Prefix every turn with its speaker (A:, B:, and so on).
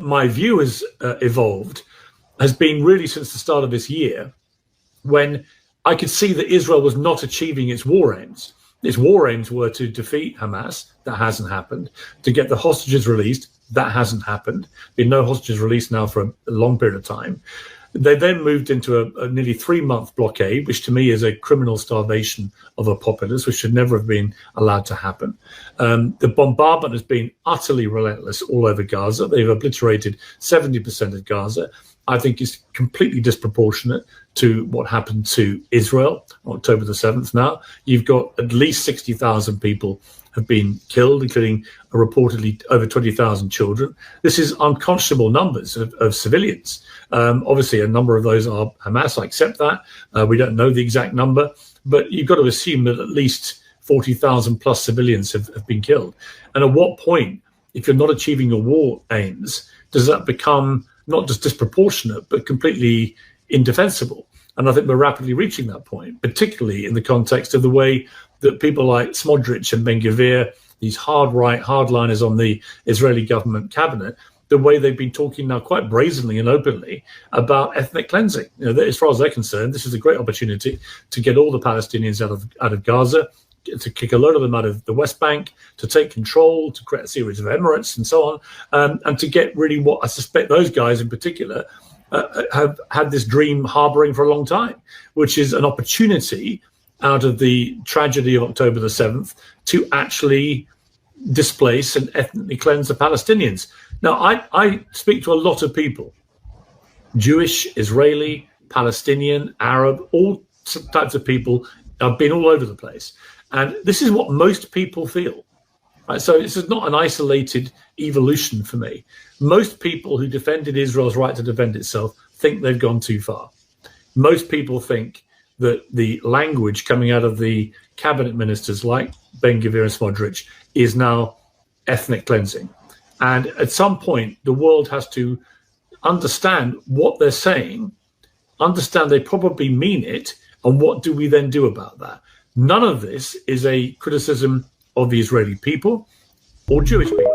A: my view has evolved has been really since the start of this year, when I could see that Israel was not achieving its war aims. Its war aims were to defeat Hamas. That hasn't happened. To get the hostages released. That hasn't happened. Been no hostages released now for a long period of time. They then moved into a nearly 3-month blockade, which to me is a criminal starvation of a populace, which should never have been allowed to happen. The bombardment has been utterly relentless all over Gaza. They've obliterated 70% of Gaza. I think it's completely disproportionate to what happened to Israel on October the 7th now. You've got at least 60,000 people have been killed, including reportedly over 20,000 children. This is unconscionable numbers of civilians. Obviously, a number of those are Hamas. I accept that. We don't know the exact number, but you've got to assume that at least 40,000 plus civilians have been killed. And at what point, if you're not achieving your war aims, does that become not just disproportionate, but completely indefensible? And I think we're rapidly reaching that point, particularly in the context of the way that people like Smotrich and Ben-Gvir, these hard-right hardliners on the Israeli government cabinet, the way they've been talking now quite brazenly and openly about ethnic cleansing. You know, as far as they're concerned, this is a great opportunity to get all the Palestinians out of Gaza, to kick a load of them out of the West Bank, to take control, to create a series of emirates and so on, and to get really what I suspect those guys in particular have had this dream harboring for a long time, which is an opportunity out of the tragedy of October the 7th to actually displace and ethnically cleanse the Palestinians. Now, I speak to a lot of people, Jewish, Israeli, Palestinian, Arab, all types of people. I've been all over the place. And this is what most people feel. Right? So this is not an isolated evolution for me. Most people who defended Israel's right to defend itself think they've gone too far. Most people think that the language coming out of the cabinet ministers like Ben-Gvir and Smotrich is now ethnic cleansing. And at some point, the world has to understand what they're saying, understand they probably mean it, and what do we then do about that? None of this is a criticism of the Israeli people or Jewish people.